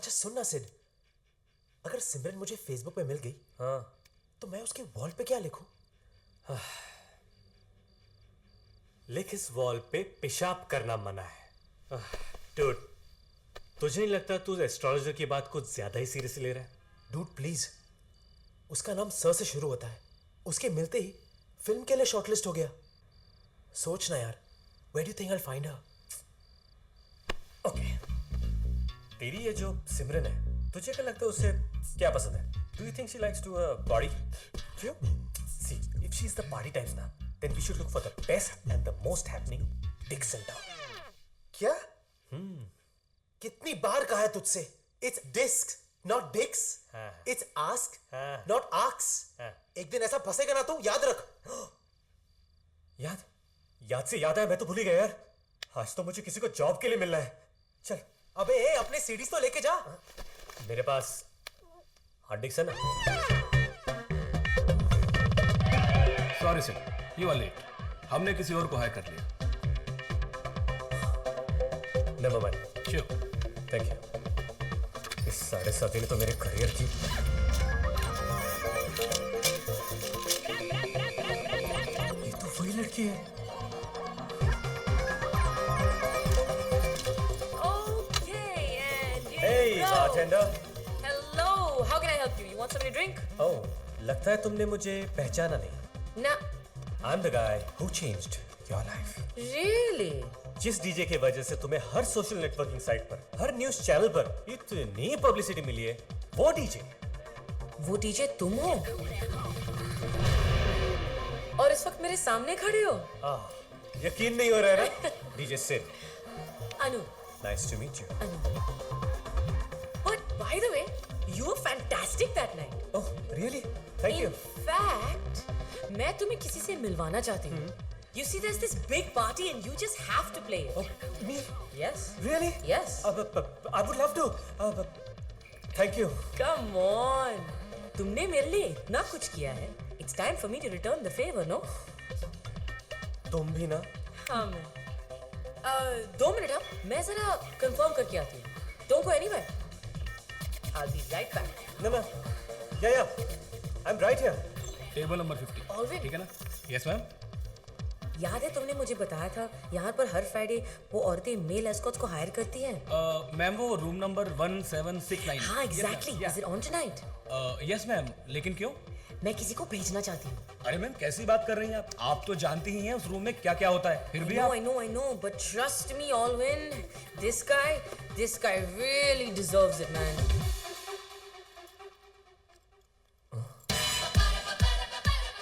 अच्छा सुन ना सिड, अगर सिमरन मुझे फेसबुक पे मिल गई, हाँ, तो मैं उसके वॉल पे क्या लिखूं? लिख इस वॉल पे पेशाब करना मना है। डूड, तुझे नहीं लगता तू एस्ट्रोलॉजर की बात को ज्यादा ही सीरियसली ले रहा है? डूड प्लीज, उसका नाम स से शुरू होता है, उसके मिलते ही फिल्म के लिए शॉर्टलिस्ट हो गया। सोच ना यार, where do you think I will find her? Okay, तेरी ये जो सिमरन है, तुझे क्या लगता है उसे क्या पसंद है? Do you think she likes to body? क्यों? See, if she is the party types ना, then we should look for the best and the most happening discs in town. क्या? कितनी बार कहा है तुझसे? इट्स डिस्क नॉट डिक्स, हाँ। It's ask हाँ। Not आक्स। हाँ। एक दिन ऐसा फंसेगा ना तू, याद रख। याद से याद है, मैं तो भूल ही गया यार। आज तो मुझे किसी को जॉब के लिए मिलना है। चल, अबे अपने सीडीज तो लेके जा। मेरे पास हार्ड डिस्क है ना। Sorry sir, you are late. हमने किसी और को हायर कर लिया। Never mind, sure. Thank you. इस साढ़े साथी ने तो मेरे करियर की। ये तो वही लड़की है। Okay, and here Hey, you go. bartender. Hello, how can I help you? You want something to drink? ओह, लगता है तुमने मुझे पहचाना नहीं। Nah. I'm the guy who changed your life. Really? जिस डीजे की वजह से तुम्हें हर सोशल नेटवर्किंग साइट पर, हर न्यूज चैनल पर इतनी पब्लिसिटी मिली है, वो डीजे। वो डीजे तुम हो? और इस वक्त मेरे सामने खड़े हो? यकीन नहीं हो रहा है ना? DJ Sid, Anu, nice to meet you. but by the way, you were fantastic that night. Oh, really? Thank you. In fact, मैं तुम्हें किसी से मिलवाना चाहती हूँ. You see, there's this big party and you just have to play it. Me? Yes. Really? Yes. I would love to. Thank you. Come on. तुमने मेरे लिए इतना कुछ किया है. It's time for me to return the favor, no? तुम भी ना? हाँ मैं. 2 मिनट हाँ. मैं जरा कंफर्म करके आती हूँ. Don't go anywhere. I'll be right back. ना, या, I'm right here. Table number 50। Already? ठीक है ना? Yes ma'am. याद है तुमने मुझे बताया था यहाँ पर हर फ्राइडे वो औरतें मेल एस्कॉट्स को हायर करती हैं. मैम वो रूम नंबर 1769। हाँ exactly. Is it on tonight? Yes ma'am, लेकिन क्यों? मैं किसी को भेजना चाहती हूँ. अरे मैम कैसी बात कर रही हैं आप? आप तो जानती ही हैं उस रूम में क्या क्या होता है, फिर भी आप। I know, but trust me, Alwyn, this guy really deserves it, man.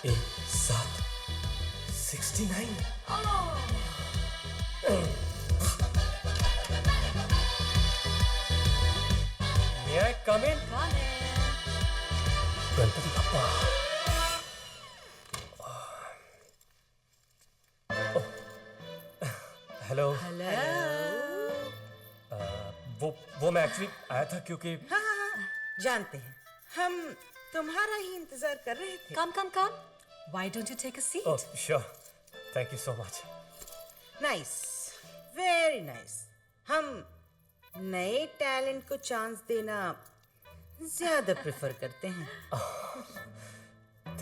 एक सात 69। May I come in? Ganpati Bappa. Hello. वो मैं एक्चुअली आया था क्योंकि जानते हैं, हम तुम्हारा ही इंतजार कर रहे थे. Come. Why don't you take a seat? Oh sure, thank you so much. Nice, very nice. हम नए टैलेंट को चांस देना ज्यादा प्रेफर करते हैं.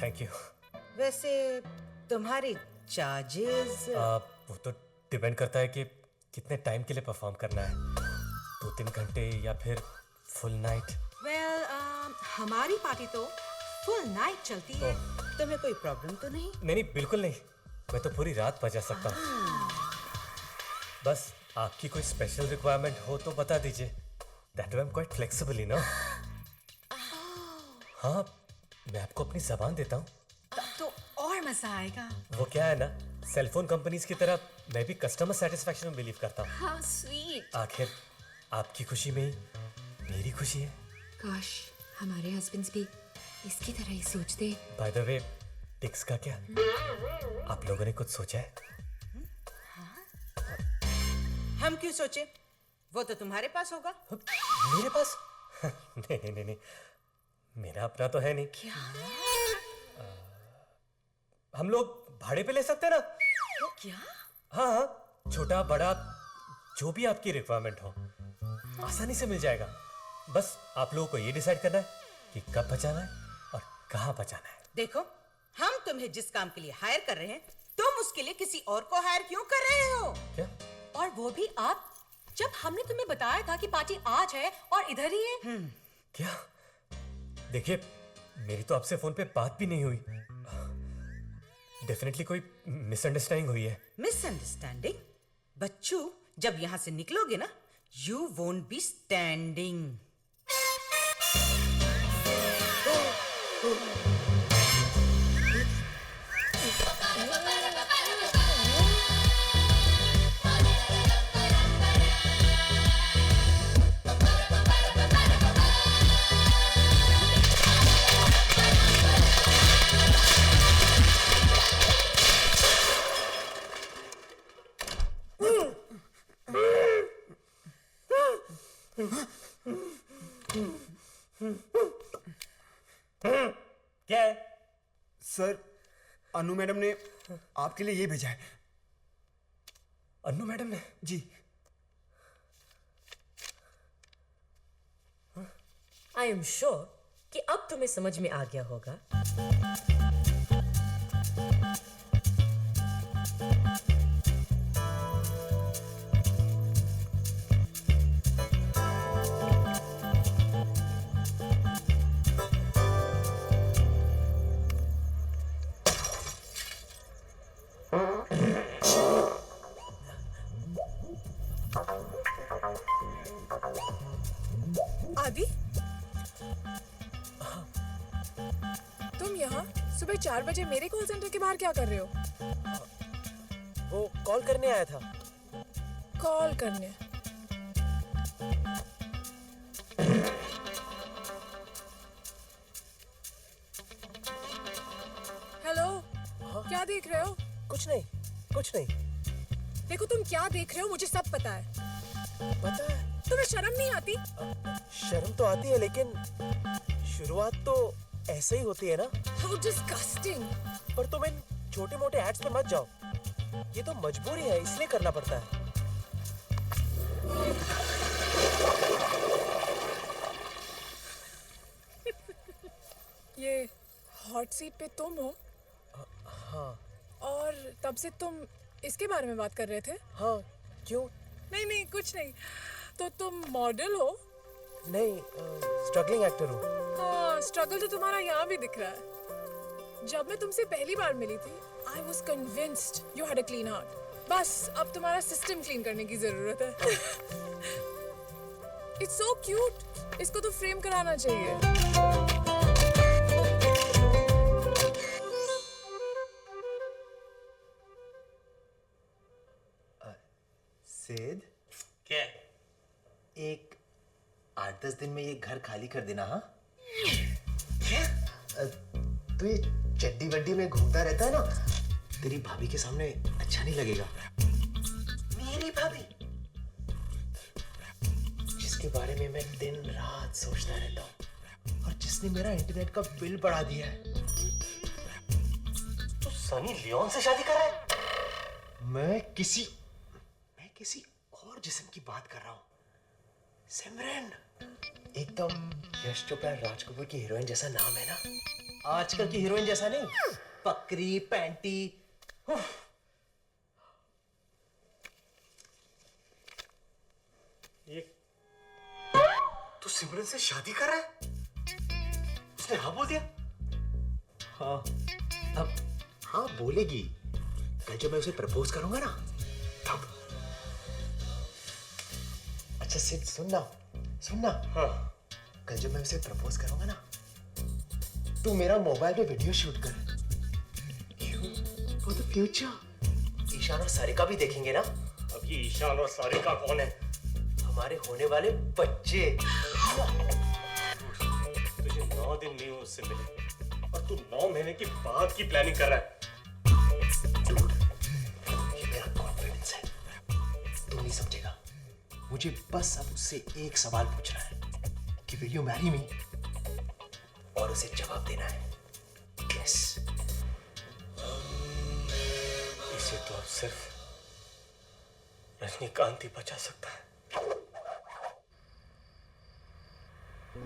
Thank you. वैसे तुम्हारे चार्जेस? वो तो डिपेंड करता है कि कितने टाइम के लिए परफॉर्म करना है, 2-3 घंटे या फिर फुल नाइट। Well, हमारी पार्टी तो फुल नाइट चलती है. तुम्हें कोई प्रॉब्लम तो नहीं? नहीं, बिल्कुल नहीं, मैं तो पूरी रात बजा सकता हूँ। बस आपकी कोई स्पेशल रिक्वायरमेंट हो तो बता दीजिए। That way I am quite flexible, you know. हाँ, मैं आपको अपनी जबान देता हूँ। तो और मजा आएगा. वो क्या है ना, सेलफोन कंपनीज की तरह मैं भी कस्टमर सेटिस्फेक्शन में बिलीव करता हूँ। How sweet. आखिर आपकी खुशी में ही मेरी खुशी है। काश हमारे हस्बैंड्स भी इसकी तरह ही सोचते. बाय द वे, टिक्स का क्या? आप लोगों ने कुछ सोचा है? हम क्यों सोचे? वो तो तुम्हारे पास होगा. मेरे पास? नहीं, मेरा अपना तो है नहीं। क्या? हम लोग भाड़े पे ले सकते हैं ना? क्या? हाँ, छोटा बड़ा जो भी आपकी रिक्वायरमेंट हो आसानी से मिल जाएगा। बस आप लोगों को ये डिसाइड करना है कि कब बचाना है और कहाँ बचाना है। देखो, हम तुम्हें जिस काम के लिए हायर कर रहे हैं, तुम उसके लिए किसी और को हायर क्यों कर रहे हो? क्या? और वो भी आप, जब हमने तुम्हें बताया था कि पार्टी आज है और इधर ही है। क्या? देखिए, मेरी तो आपसे फोन पे बात भी नहीं हुई। डेफिनेटली कोई मिसअंडरस्टैंडिंग हुई है। मिसअंडरस्टैंडिंग? बच्चू, जब यहां से निकलोगे ना, यू वोंट बी स्टैंडिंग। क्या है? सर, अनु मैडम ने आपके लिए ये भेजा है। अन्नू मैडम ने? जी। आई एम श्योर कि अब तुम्हें समझ में आ गया होगा आदि, तुम यहाँ सुबह 4 बजे मेरे कॉल सेंटर के बाहर क्या कर रहे हो? वो कॉल करने आया था। कॉल करने? हेलो, क्या देख रहे हो? कुछ नहीं, कुछ नहीं। देखो, तुम क्या देख रहे हो मुझे सब पता है। पता है? तुम्हें शर्म नहीं आती? शर्म तो आती है, लेकिन शुरुआत तो ऐसे ही होती है ना। How disgusting! पर तुम इन छोटे मोटे एड्स पे मत जाओ। ये तो मजबूरी है, इसलिए करना पड़ता है। ये हॉट सीट पे तुम हो? हाँ। और तब से तुम इसके बारे में बात कर रहे थे? हाँ, क्यों? नहीं नहीं, कुछ नहीं। तो तुम मॉडल हो? नहीं, स्ट्रगलिंग एक्टर हूँ। हाँ, स्ट्रगल तो तुम्हारा यहाँ भी दिख रहा है। जब मैं तुमसे पहली बार मिली थी, I was convinced you had a clean heart. बस अब तुम्हारा सिस्टम क्लीन करने की जरूरत है। It's so cute. इसको तो फ्रेम कराना चाहिए। सिद, क्या? एक 8-10 दिन में ये घर खाली कर देना। हाँ, तू ये चड्डी वड्डी में घूमता रहता है ना, तेरी भाभी के सामने अच्छा नहीं लगेगा। मेरी भाभी, जिसके बारे में मैं दिन रात सोचता रहता हूँ और जिसने मेरा इंटरनेट का बिल बढ़ा दिया है। तू सनी लियोन से शादी कर रहा है? मैं किसी और जिस्म की बात कर रहा हूँ। सिमरन, एकदम यश चोपड़ा राज कपूर की हीरोइन जैसा नाम है ना। आजकल की हीरोइन जैसा नहीं, पकड़ी पैंटी। ये तू सिमरन से शादी कर रहा है? उसने हाँ बोल दिया? हाँ, अब हाँ बोलेगी। कल जब मैं उसे प्रपोज करूंगा ना, तब। अच्छा सिड, सुनना। हाँ। कल जब मैं उसे प्रपोज करूंगा ना, तू मेरा मोबाइल पे वीडियो शूट कर। क्यों? For the future. ईशान और सारिका भी देखेंगे ना। अब ये ईशान और सारिका कौन है? हमारे होने वाले बच्चे। तुझे 9 दिन नहीं हुए उससे मिले और तू 9 महीने की बाद की प्लानिंग कर रहा है। Dude, ये मेरा कॉन्फिडेंस है, तू नहीं समझेगा। मुझे बस अब उससे एक सवाल पूछना है कि विल यू मैरी मी, और उसे जवाब देना है यस। इसे तो अब सिर्फ रजनीकांत ही बचा सकता है। हाय।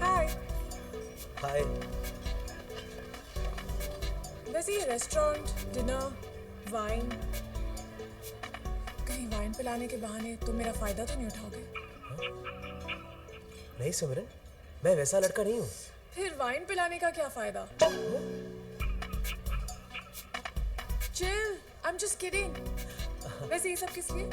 हाय। हाय। वैसे ये रेस्टोरेंट, डिनर, वाइन, कहीं वाइन पिलाने के बहाने तुम मेरा फायदा तो नहीं उठाओगे? नहीं सिमरन, मैं वैसा लड़का नहीं हूँ। फिर वाइन पिलाने का क्या फायदा? Chill, I am just kidding. वैसे ये सब किस लिए?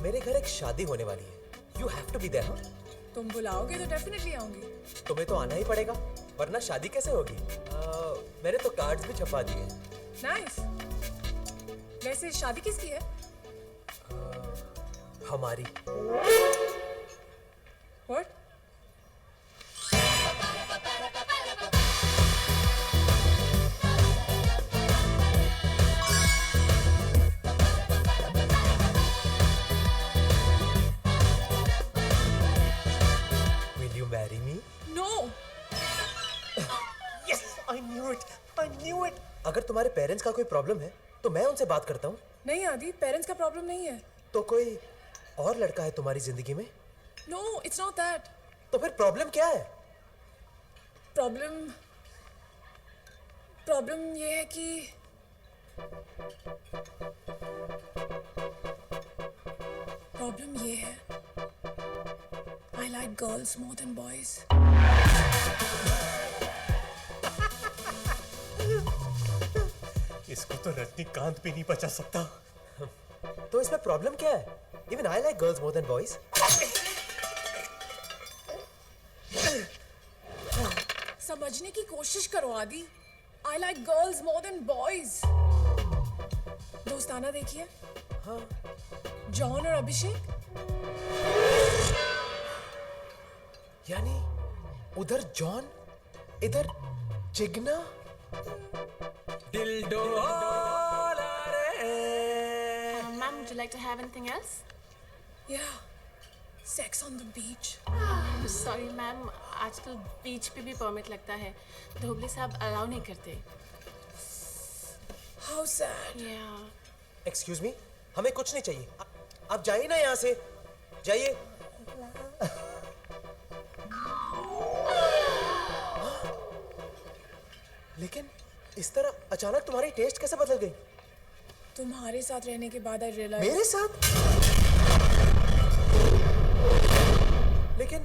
मेरे घर एक शादी होने वाली है। You have to be there. तुम बुलाओगे तो डेफिनेटली आऊंगी। तुम्हें तो आना ही पड़ेगा, वरना शादी कैसे होगी? मैंने तो कार्ड्स भी छपा दिए। नाइस। वैसे शादी किसकी है? हमारी। What? Will you marry me? No. Yes, I knew it. I knew it. अगर तुम्हारे पेरेंट्स का कोई प्रॉब्लम है, तो मैं उनसे बात करता हूँ। नहीं आदि, पेरेंट्स का प्रॉब्लम नहीं है। तो कोई और लड़का है तुम्हारी जिंदगी में? No, it's not that. तो फिर प्रॉब्लम क्या है? प्रॉब्लम ये है कि प्रॉब्लम ये है I like girls more than boys. इसको तो रजनीकांत भी नहीं बचा सकता। तो इसमें प्रॉब्लम क्या है? Even I like girls more than boys. समझने की कोशिश करो आदि। I like girls more than boys. दोस्ताना देखिए। हाँ। जॉन और अभिषेक। यानी उधर जॉन, इधर Jigna. Ma'am, would you like to have anything else? Yeah. Sex on the beach. Sorry, ma'am. आजकल बीच पे भी परमिट लगता है, धोबले साहब अलाउ नहीं करते। How sad. Yeah. Excuse me, हमें कुछ नहीं चाहिए। आप जाइए ना यहाँ से, जाइए। लेकिन इस तरह अचानक तुम्हारी टेस्ट कैसे बदल गई? तुम्हारे साथ रहने के बाद I realized. मेरे साथ? लेकिन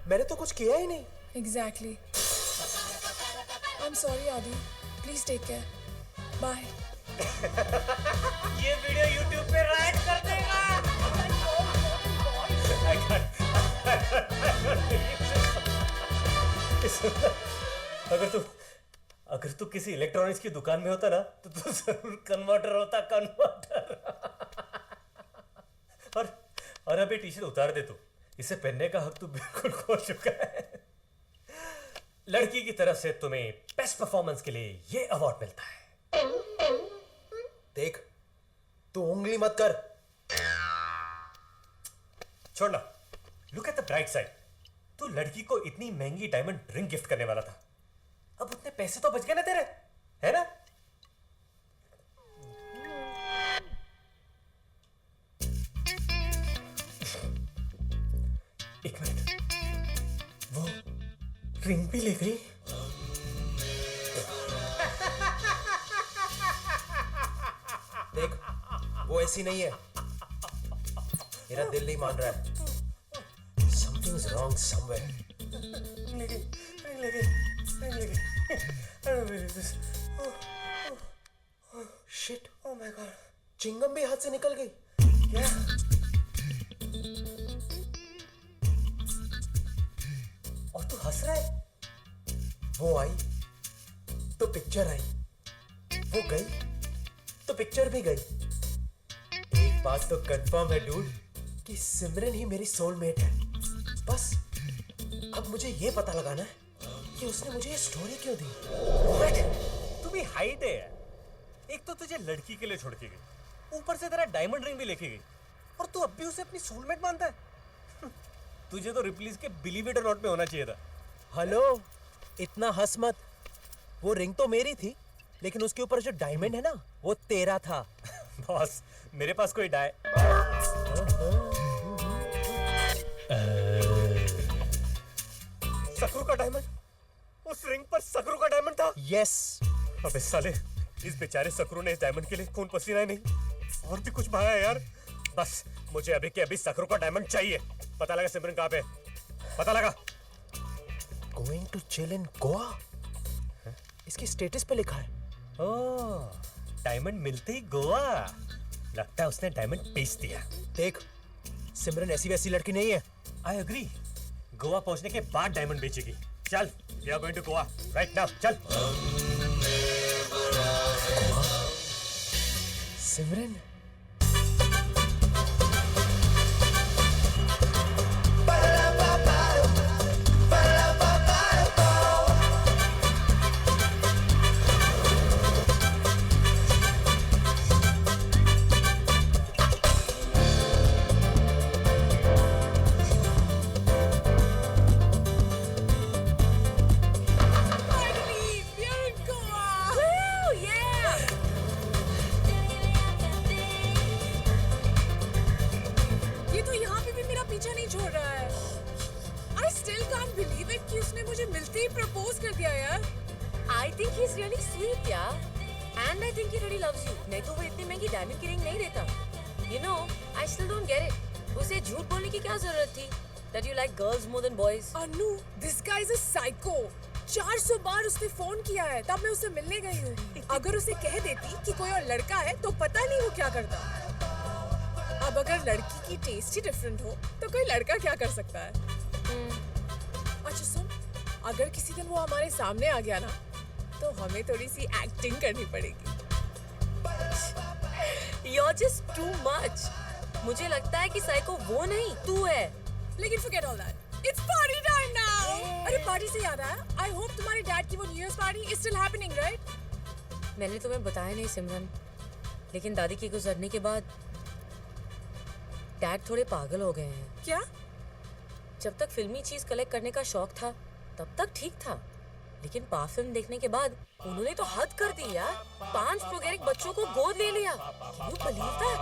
मैंने तो कुछ किया ही नहीं। Exactly. I'm sorry, Adi. Please take care. Bye. ये वीडियो YouTube पे राइट कर देगा। अगर तू किसी इलेक्ट्रॉनिक्स की दुकान में होता ना, तो तू जरूर कन्वर्टर होता, कन्वर्टर। और अभी टी शर्ट उतार दे तू, इसे पहनने का हक तू बिल्कुल खो चुका है। लड़की की तरफ से तुम्हें बेस्ट परफॉर्मेंस के लिए ये अवार्ड मिलता है। देख, तू उंगली मत कर। छोड़ना। Look at the bright side. तू लड़की को इतनी महंगी डायमंड रिंग गिफ्ट करने वाला था, अब उतने पैसे तो बच गए ना तेरे, है ना? एक मिनट, वो रिंग भी ले गई। देख, वो ऐसी नहीं है। मेरा दिल नहीं मान रहा है। Something's wrong somewhere. Shit. Oh my God. Chingam भी हाथ से निकल गई। क्या? और तू हंस रहा है? वो आई तो पिक्चर आई, वो गई तो पिक्चर भी गई। एक बात तो कंफर्म है डूड, कि सिमरन ही मेरी सोलमेट है। बस अब मुझे ये पता लगाना है कि उसने मुझे ये स्टोरी क्यों दी। तू भी हाइट है। एक तो तुझे लड़की के लिए छोड़ के गई, ऊपर से तेरा डायमंड रिंग भी लेके गई और तू अब भी उसे अपनी सोलमेट मानता है। तुझे तो रिप्लीज के बिलीव इट और नॉट में होना चाहिए था। हेलो, इतना हंस मत। वो रिंग तो मेरी थी, लेकिन उसके ऊपर जो डायमंड है ना, वो तेरा था। बॉस, मेरे पास कोई डाय सकरू का डायमंड, उस रिंग पर सकरू का डायमंड था। यस। अबे साले, इस बेचारे सकरू ने इस डायमंड के लिए खून पसीना ही नहीं और भी कुछ बहाया है यार। बस मुझे अभी के अभी सकरू का डायमंड चाहिए। पता लगा सिमरन कहाँ पे है? पता लगा। Going to chill in Goa, इसकी स्टेटस पे लिखा है। ओह, डायमंड मिलते ही गोवा। लगता है उसने डायमंड बेच दिया। देख, सिमरन ऐसी वैसी लड़की नहीं है। I agree. गोवा पहुंचने के बाद डायमंड बेचेगी। चल, we are going to Goa right now. चल। सिमरन, ये तो यहाँ पे भी मेरा पीछा नहीं छोड़ रहा है। I still can't believe it कि उसने मुझे मिलते ही प्रपोज कर दिया यार। I think he's really sweet, yeah. And I think he really loves you. नहीं तो वो इतनी महंगी डायमंड की रिंग नहीं देता। You know, I still don't get it. उसे झूठ बोलने की क्या जरूरत थी? That you like girls more than boys. Anu, this guy is a psycho. 400 बार उसने फोन किया है, तब मैं उसे मिलने गई हूँ। अगर उसे कह देती कि कोई और लड़का है, तो पता नहीं वो क्या करता। अब अगर लड़की की टेस्ट ही डिफरेंट हो, तो कोई लड़का क्या कर सकता है? अच्छा सुन, अगर किसी दिन वो हमारे सामने आ गया ना, तो हमें थोड़ी सी एक्टिंग करनी पड़ेगी। You're just too much. मुझे लगता है कि साइको वो नहीं, तू है। लेकिन forget all that. It's party time now. अरे पार्टी से याद आया, I hope तुम्हारे डैड की वो new year party is still happening, right? मैंने तुम्हें बताया नहीं सिमरन, लेकिन दादी के गुजरने के बाद डैड थोड़े पागल हो गए हैं। क्या? जब तक फिल्मी चीज कलेक्ट करने का शौक था, तब तक ठीक था, लेकिन पा फिल्म देखने के बाद उन्होंने तो हद कर दी यार। 5 प्रोगेरिक बच्चों को गोद ले लिया। Can you believe that?